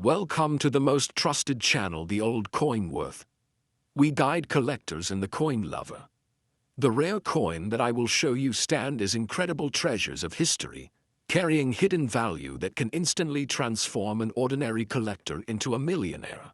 Welcome to the most trusted channel, the Old Coin Worth. We guide collectors and the coin lover. The rare coin that I will show you stand as incredible treasures of history, carrying hidden value that can instantly transform an ordinary collector into a millionaire.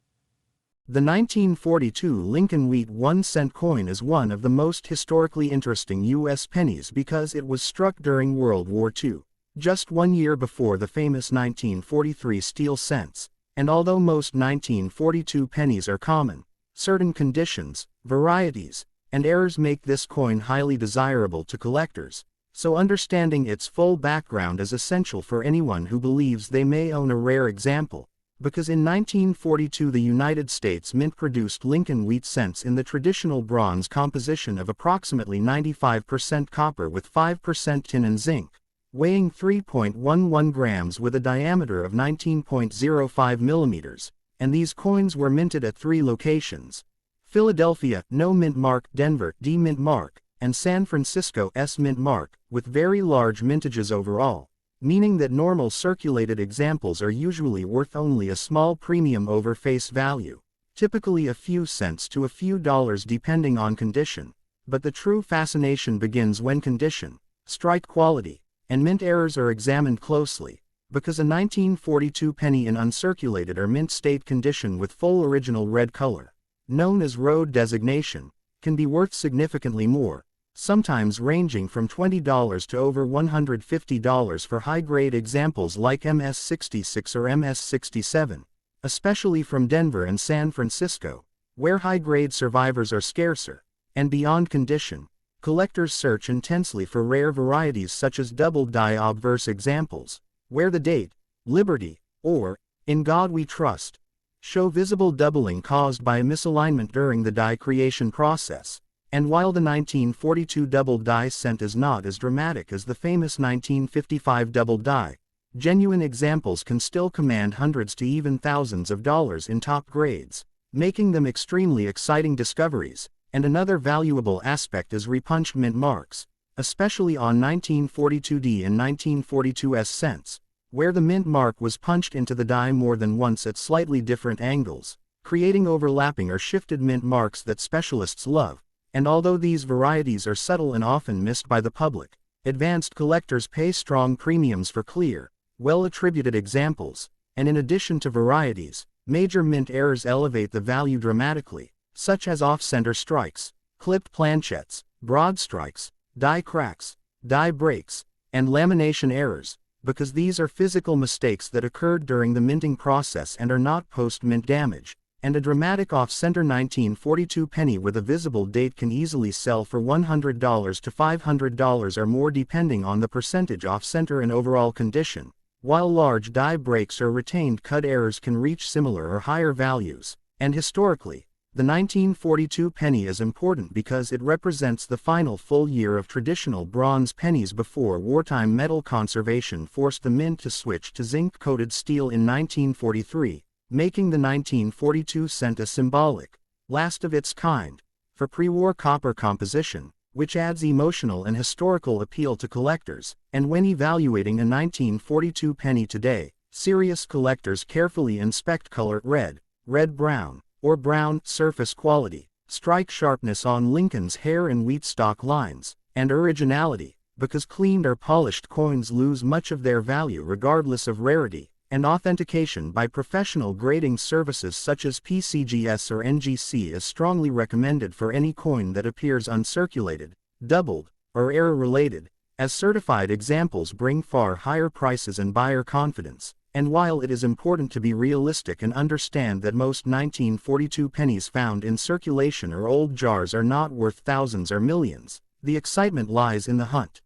The 1942 Lincoln Wheat 1-cent coin is one of the most historically interesting U.S. pennies because it was struck during World War II, just 1 year before the famous 1943 steel cents. And although most 1942 pennies are common, certain conditions, varieties, and errors make this coin highly desirable to collectors, so understanding its full background is essential for anyone who believes they may own a rare example, because in 1942 the United States Mint produced Lincoln Wheat cents in the traditional bronze composition of approximately 95% copper with 5% tin and zinc, weighing 3.11 grams with a diameter of 19.05 millimeters, and these coins were minted at 3 locations: Philadelphia, No Mint Mark; Denver, D Mint Mark; and San Francisco, S Mint Mark, with very large mintages overall, meaning that normal circulated examples are usually worth only a small premium over face value, typically a few cents to a few dollars depending on condition. But the true fascination begins when condition, strike quality, and mint errors are examined closely, because a 1942 penny in uncirculated or mint state condition with full original red color, known as road designation, can be worth significantly more, sometimes ranging from $20 to over $150 for high-grade examples like MS-66 or MS-67, especially from Denver and San Francisco, where high-grade survivors are scarcer. And beyond condition, collectors search intensely for rare varieties such as double-die obverse examples, where the date, Liberty, or In God We Trust, show visible doubling caused by a misalignment during the die creation process. And while the 1942 double die cent is not as dramatic as the famous 1955 double die, genuine examples can still command hundreds to even thousands of dollars in top grades, making them extremely exciting discoveries. And another valuable aspect is repunched mint marks, especially on 1942D and 1942S cents, where the mint mark was punched into the die more than once at slightly different angles, creating overlapping or shifted mint marks that specialists love. And although these varieties are subtle and often missed by the public, advanced collectors pay strong premiums for clear, well-attributed examples. And in addition to varieties, major mint errors elevate the value dramatically, such as off-center strikes, clipped planchettes, broad strikes, die cracks, die breaks, and lamination errors, because these are physical mistakes that occurred during the minting process and are not post-mint damage. And a dramatic off-center 1942 penny with a visible date can easily sell for $100 to $500 or more depending on the percentage off-center and overall condition, while large die breaks or retained cut errors can reach similar or higher values. And historically, the 1942 penny is important because it represents the final full year of traditional bronze pennies before wartime metal conservation forced the mint to switch to zinc-coated steel in 1943, making the 1942 cent a symbolic, last of its kind, for pre-war copper composition, which adds emotional and historical appeal to collectors. And when evaluating a 1942 penny today, serious collectors carefully inspect color: red, red-brown, or brown, surface quality, strike sharpness on Lincoln's hair and wheat stock lines, and originality, because cleaned or polished coins lose much of their value regardless of rarity. And authentication by professional grading services such as PCGS or NGC is strongly recommended for any coin that appears uncirculated, doubled, or error-related, as certified examples bring far higher prices and buyer confidence. And while it is important to be realistic and understand that most 1942 pennies found in circulation or old jars are not worth thousands or millions, the excitement lies in the hunt.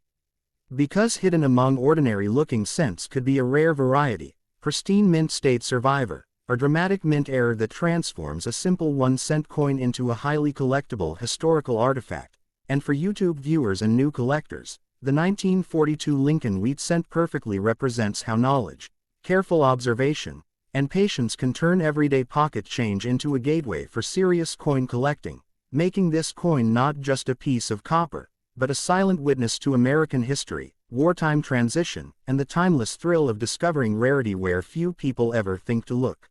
Because hidden among ordinary-looking cents could be a rare variety, pristine mint state survivor, or dramatic mint error that transforms a simple 1-cent coin into a highly collectible historical artifact. And for YouTube viewers and new collectors, the 1942 Lincoln Wheat cent perfectly represents how knowledge, careful observation, and patience can turn everyday pocket change into a gateway for serious coin collecting, making this coin not just a piece of copper, but a silent witness to American history, wartime transition, and the timeless thrill of discovering rarity where few people ever think to look.